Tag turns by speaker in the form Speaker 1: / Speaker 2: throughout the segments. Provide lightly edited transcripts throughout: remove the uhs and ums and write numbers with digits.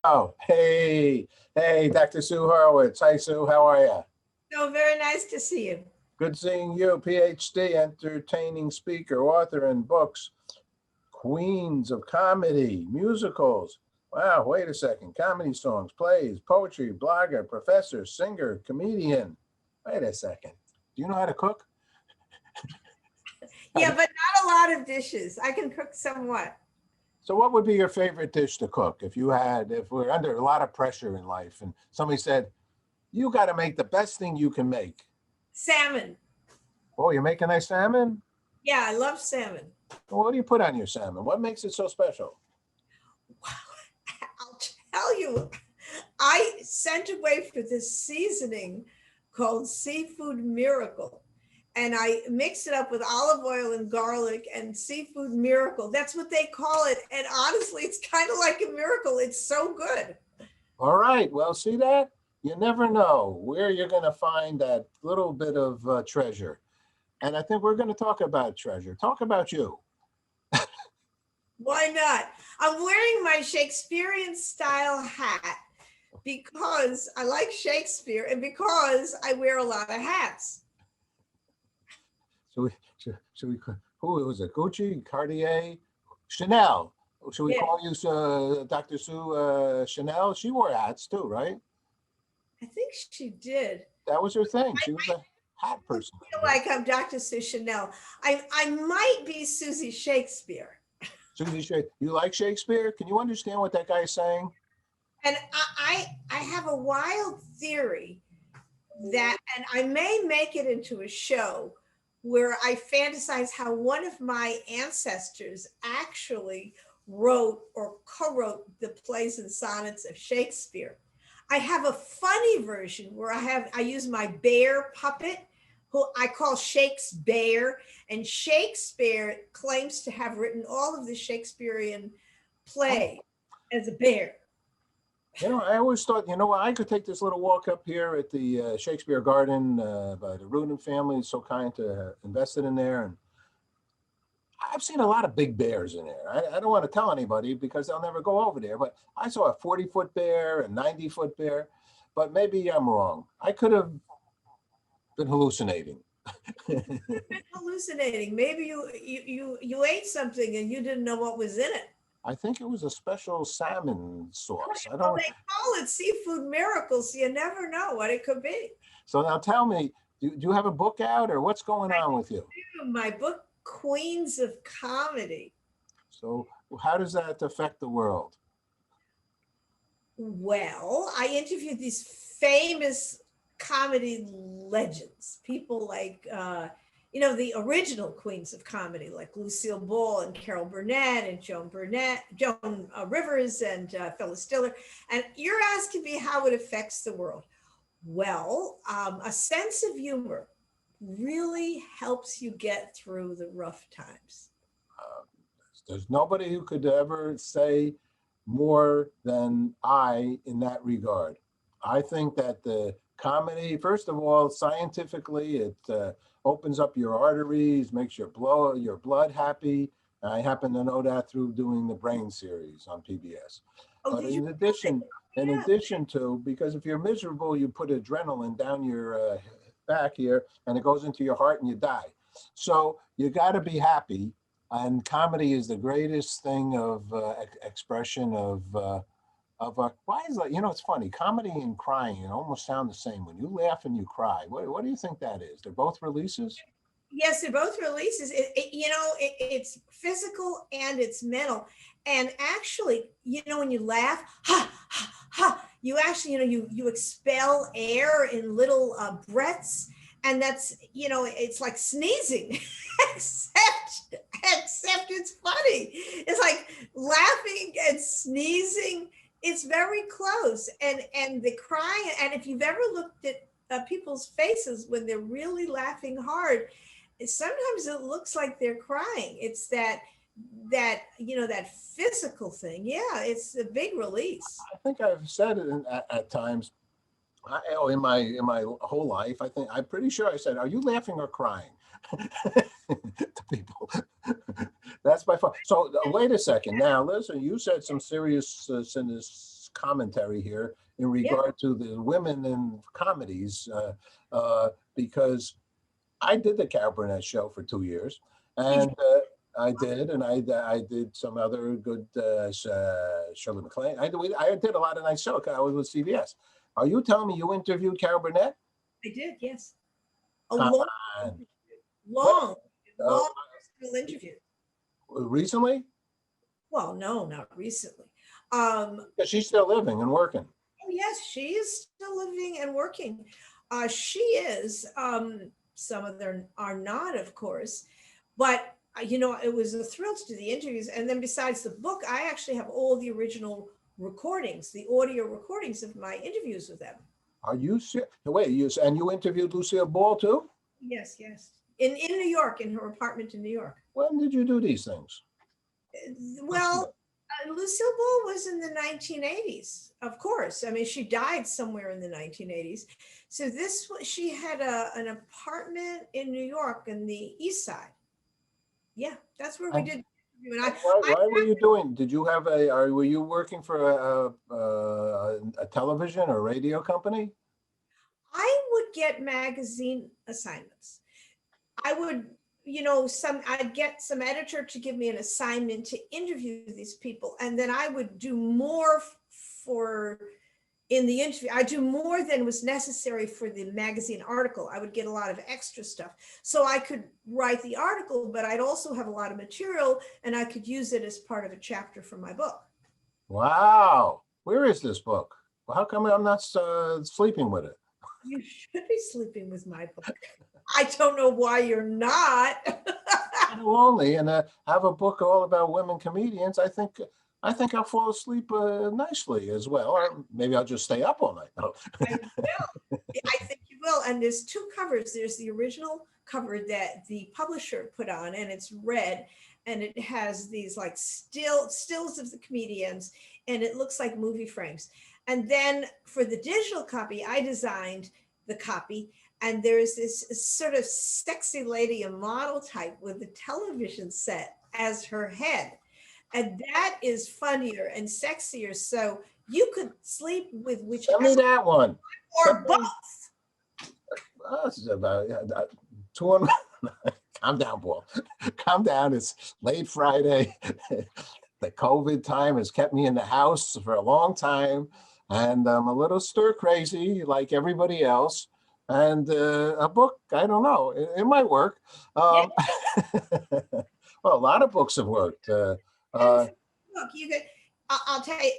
Speaker 1: Oh, hey, Dr. Sue Horowitz. Hi, Sue. How are you?
Speaker 2: So very nice to see you.
Speaker 1: Good seeing you. Ph.D., entertaining speaker, author, and books. Queens of comedy, musicals. Wow, wait a second. Comedy songs, plays, poetry, blogger, professor, singer, comedian. Wait a second. Do you know how to cook?
Speaker 2: Yeah, but not a lot of dishes. I can cook somewhat.
Speaker 1: So what would be your favorite dish to cook if we're under a lot of pressure in life and somebody said, you got to make the best thing you can make?
Speaker 2: Salmon.
Speaker 1: Oh, you're making nice salmon?
Speaker 2: Yeah, I love salmon.
Speaker 1: Well, what do you put on your salmon? What makes it so special?
Speaker 2: I'll tell you, I sent away for this seasoning called Seafood Miracle. And I mix it up with olive oil and garlic and Seafood Miracle. That's what they call it. And honestly, it's kind of like a miracle. It's so good.
Speaker 1: All right. Well, see that? You never know where you're going to find that little bit of treasure. And I think we're going to talk about treasure. Talk about you.
Speaker 2: Why not? I'm wearing my Shakespearean style hat because I like Shakespeare and because I wear a lot of hats.
Speaker 1: Should we who was it? Gucci, Cartier, Chanel. Should we call you Dr. Sue Chanel? She wore hats too, right?
Speaker 2: I think she did.
Speaker 1: That was her thing. She was a hat person.
Speaker 2: I feel like I'm Dr. Sue Chanel. I might be Susie Shakespeare.
Speaker 1: Susie Shakespeare. You like Shakespeare? Can you understand what that guy's saying?
Speaker 2: And I have a wild theory that, and I may make it into a show where I fantasize how one of my ancestors actually wrote or co-wrote the plays and sonnets of Shakespeare. I have a funny version where I use my bear puppet, who I call Shakespeare, and Shakespeare claims to have written all of the Shakespearean play as a bear.
Speaker 1: You know, I always thought, I could take this little walk up here at the Shakespeare Garden by the Rudin family. It's so kind to invest it in there. And I've seen a lot of big bears in there. I don't want to tell anybody because they'll never go over there. But I saw a 40-foot bear, a 90-foot bear. But maybe I'm wrong. I could have been hallucinating.
Speaker 2: Hallucinating. Maybe you ate something and you didn't know what was in it.
Speaker 1: I think it was a special salmon sauce.
Speaker 2: Well, they call it Seafood Miracle, so you never know what it could be.
Speaker 1: So now tell me, do you have a book out or what's going on with you?
Speaker 2: My book, Queens of Comedy.
Speaker 1: So how does that affect the world?
Speaker 2: Well, I interviewed these famous comedy legends, people like, the original queens of comedy, like Lucille Ball and Carol Burnett and Joan Rivers and Phyllis Diller. And you're asking me how it affects the world. Well, a sense of humor really helps you get through the rough times.
Speaker 1: There's nobody who could ever say more than I in that regard. I think that the comedy, first of all, scientifically, it opens up your arteries, makes your blood happy. I happen to know that through doing the Brain series on PBS. But in addition to, because if you're miserable, you put adrenaline down your back here and it goes into your heart and you die. So you got to be happy. And comedy is the greatest thing of expression of why is that? It's funny. Comedy and crying almost sound the same. When you laugh and you cry, what do you think that is? They're both releases?
Speaker 2: Yes, they're both releases. It's physical and it's mental. And actually, when you laugh, you actually, you expel air in little breaths. And that's, it's like sneezing, except it's funny. It's like laughing and sneezing. It's very close. And the crying, and if you've ever looked at people's faces when they're really laughing hard, sometimes it looks like they're crying. It's that physical thing. Yeah, it's a big release.
Speaker 1: I think I've said it at times. In my whole life, I'm pretty sure I said, "Are you laughing or crying?" to people. That's by far. So wait a second. Now listen, you said some serious commentary here in regard to the women in comedies, because I did the Carol Burnett show for 2 years, and I did, and I did some other good Shirley MacLaine. I did a lot of nice shows. I was with CBS. Are you telling me you interviewed Carol Burnett?
Speaker 2: I did, yes. A
Speaker 1: Come
Speaker 2: long,
Speaker 1: on.
Speaker 2: long personal interview.
Speaker 1: Recently?
Speaker 2: Well, no, not recently.
Speaker 1: Because she's still living and working.
Speaker 2: Oh, yes, she is still living and working. She is. Some of them are not, of course, but you know, it was a thrill to do the interviews. And then besides the book, I actually have all the original recordings, the audio recordings of my interviews with them.
Speaker 1: Are you serious? Wait, and you interviewed Lucille Ball too?
Speaker 2: Yes, yes. In New York, in her apartment in New York.
Speaker 1: When did you do these things?
Speaker 2: Well, Lucille Ball was in the 1980s, of course. I mean, she died somewhere in the 1980s. So she had an apartment in New York in the East Side. Yeah, that's where we did.
Speaker 1: Why were you doing? Did you have were you working for a television or radio company?
Speaker 2: I would get magazine assignments. I would, you know, I'd get some editor to give me an assignment to interview these people, and then I would do more in the interview. I do more than was necessary for the magazine article. I would get a lot of extra stuff. So I could write the article, but I'd also have a lot of material, and I could use it as part of a chapter from my book.
Speaker 1: Wow. Where is this book? Well, how come I'm not sleeping with it?
Speaker 2: You should be sleeping with my book. I don't know why you're not.
Speaker 1: I'm lonely, and have a book all about women comedians. I think I'll fall asleep nicely as well. Or maybe I'll just stay up all night. No.
Speaker 2: I will. I think you will. And there's two covers. There's the original cover that the publisher put on, and it's red, and it has these like stills of the comedians, and it looks like movie frames. And then for the digital copy, I designed the copy, and there's this sort of sexy lady, a model type with a television set as her head. And that is funnier and sexier. So you could sleep with whichever.
Speaker 1: Tell me that one.
Speaker 2: Or both.
Speaker 1: This is about 2 Calm down, Paul. Calm down. It's late Friday. The COVID time has kept me in the house for a long time. And I'm a little stir crazy like everybody else. And a book, I don't know, it might work. Well, a lot of books have worked. Look,
Speaker 2: I'll tell you,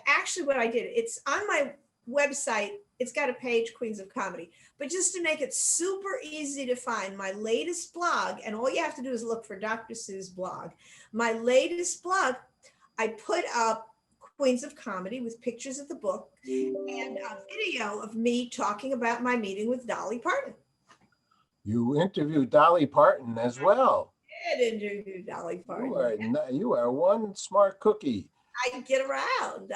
Speaker 2: actually what I did, it's on my website. It's got a page, Queens of Comedy. But just to make it super easy to find, my latest blog, and all you have to do is look for Dr. Sue's blog. My latest blog, I put up Queens of Comedy with pictures of the book and a video of me talking about my meeting with Dolly Parton.
Speaker 1: You interviewed Dolly Parton as well.
Speaker 2: I did interview Dolly Parton.
Speaker 1: You are one smart cookie.
Speaker 2: I get around.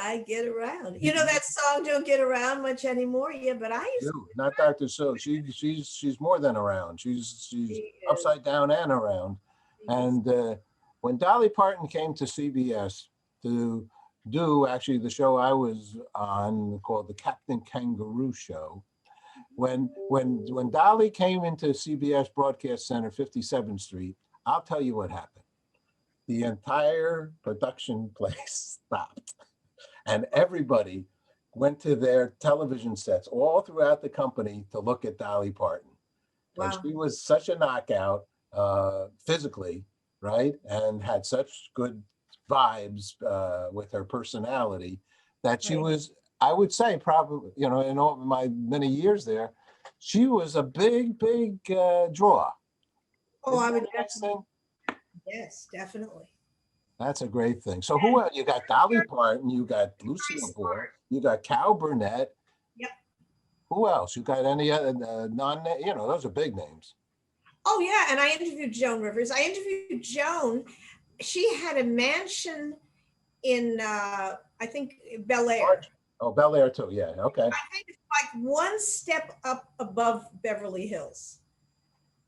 Speaker 2: You know that song, Don't Get Around Much Anymore? Yeah, but I used to.
Speaker 1: Not Dr. Sue. She's more than around. She's upside down and around. And when Dolly Parton came to CBS to do actually the show I was on called the Captain Kangaroo Show, when Dolly came into CBS Broadcast Center, 57th Street, I'll tell you what happened. The entire production place stopped, and everybody went to their television sets all throughout the company to look at Dolly Parton. Wow. And she was such a knockout physically, right? And had such good vibes with her personality that she was, I would say, probably, you know, in all my many years there, she was a big draw.
Speaker 2: Oh, I would definitely. Yes, definitely.
Speaker 1: That's a great thing. So who else? You got Dolly Parton, you got Lucille Ball, you got Carol Burnett.
Speaker 2: Yep.
Speaker 1: Who else? You got any other those are big names.
Speaker 2: Oh yeah, and I interviewed Joan Rivers. I interviewed Joan. She had a mansion in I think Bel Air.
Speaker 1: Oh, Bel Air too. Yeah. Okay.
Speaker 2: I think it's like one step up above Beverly Hills.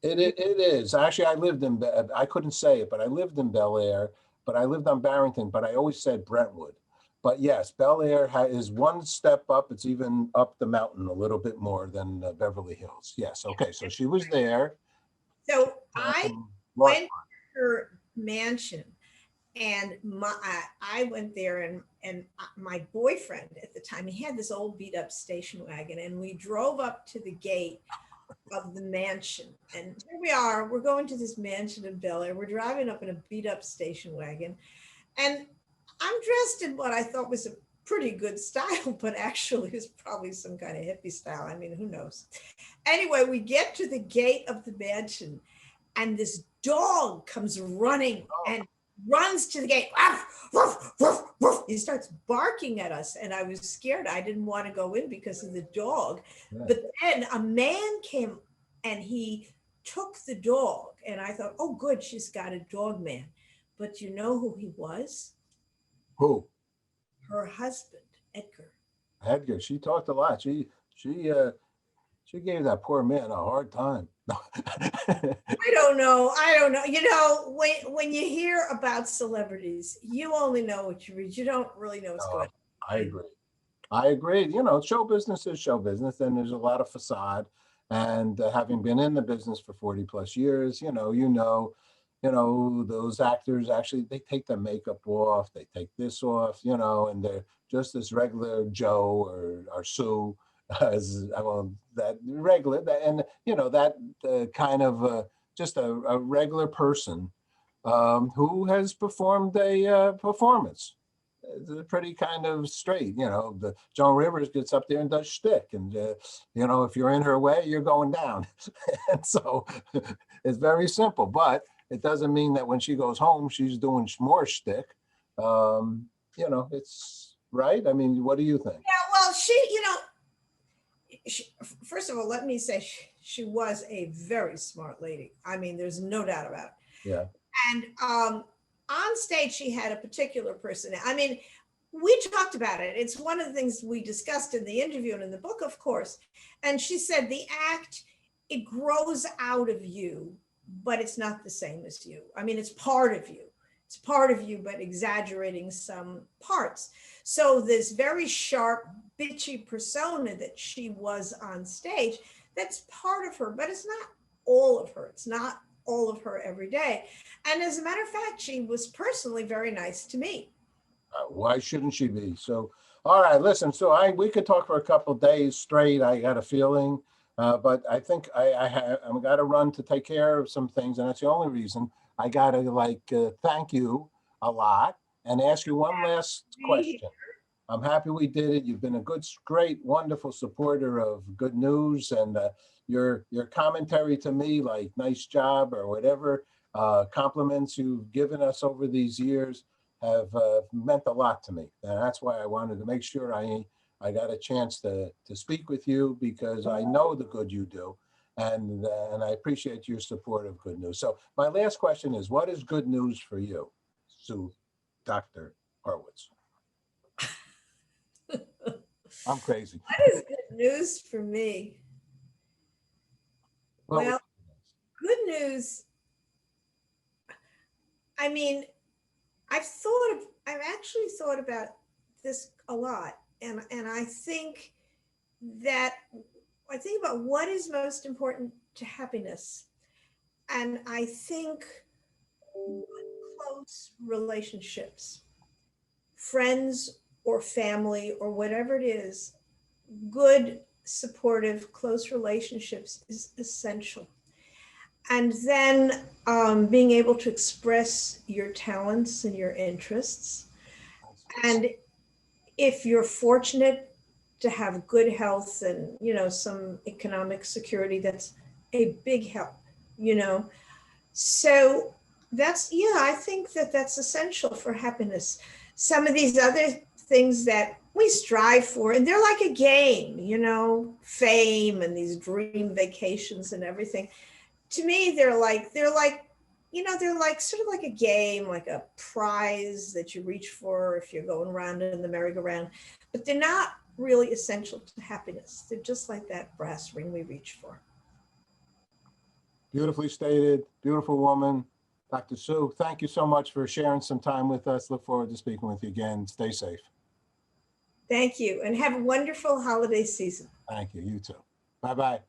Speaker 1: It is. Actually, I couldn't say it, but I lived in Bel Air, but I lived on Barrington, but I always said Brentwood But yes, Bel Air is one step up. It's even up the mountain a little bit more than Beverly Hills. Yes. Okay. So she was there.
Speaker 2: So I
Speaker 1: Talking what?
Speaker 2: went to her mansion, and I went there, and my boyfriend at the time, he had this old beat up station wagon, and we drove up to the gate of the mansion. And here we are, we're going to this mansion in Bel Air. We're driving up in a beat up station wagon. And I'm dressed in what I thought was a pretty good style, but actually it was probably some kind of hippie style. I mean, who knows? Anyway, we get to the gate of the mansion, and this dog comes running and runs to the gate. Woof, woof, woof. He starts barking at us, and I was scared. I didn't want to go in because of the dog.
Speaker 1: Yeah.
Speaker 2: But then a man came and he took the dog, and I thought, oh, good, she's got a dog man. But you know who he was?
Speaker 1: Who?
Speaker 2: Her husband, Edgar.
Speaker 1: Edgar. She talked a lot. She gave that poor man a hard time.
Speaker 2: I don't know. You know, when you hear about celebrities, you only know what you read. You don't really know what's going on.
Speaker 1: I agree. You know, show business is show business, and there's a lot of facade. And having been in the business for 40 plus years, those actors actually, they take their makeup off, they take this off, and they're just this regular Joe or Sue, as well, that regular, and that kind of just a regular person who has performed a performance. It's pretty kind of straight, the Joan Rivers gets up there and does shtick, and if you're in her way, you're going down. And so it's very simple, but it doesn't mean that when she goes home, she's doing more shtick. It's right. I mean, what do you think?
Speaker 2: Yeah, well, first of all, let me say she was a very smart lady. I mean, there's no doubt about it.
Speaker 1: Yeah.
Speaker 2: And on stage, she had a particular personality. I mean, we talked about it. It's one of the things we discussed in the interview and in the book, of course. And she said the act, it grows out of you, but it's not the same as you. I mean, it's part of you. It's part of you, but exaggerating some parts. So this very sharp, bitchy persona that she was on stage, that's part of her, but it's not all of her. It's not all of her every day. And as a matter of fact, she was personally very nice to me.
Speaker 1: Why shouldn't she be? So, all right, listen, so we could talk for a couple of days straight. I got a feeling, but I think I'm got to run to take care of some things. And that's the only reason I got to thank you a lot and ask you one last question. I'm happy we did it. You've been a great, wonderful supporter of Good News, and your commentary to me, like nice job or whatever, compliments you've given us over these years have meant a lot to me. And that's why I wanted to make sure I got a chance to speak with you, because I know the good you do. And I appreciate your support of Good News. So my last question is, what is good news for you, Sue, Dr. Horowitz? I'm crazy.
Speaker 2: What is good news for me? Well, good news. I mean, I've actually thought about this a lot. And I think about what is most important to happiness. And I think close relationships, friends or family or whatever it is, good, supportive, close relationships is essential. And then being able to express your talents and your interests. And if you're fortunate to have good health and, some economic security, that's a big help, So I think that's essential for happiness. Some of these other things that we strive for, and they're like a game, fame and these dream vacations and everything. To me, they're like sort of like a game, like a prize that you reach for if you're going around in the merry-go-round, but they're not really essential to happiness. They're just like that brass ring we reach for.
Speaker 1: Beautifully stated, beautiful woman. Dr. Sue, thank you so much for sharing some time with us. Look forward to speaking with you again. Stay safe.
Speaker 2: Thank you, and have a wonderful holiday season.
Speaker 1: Thank you. You too. Bye-bye.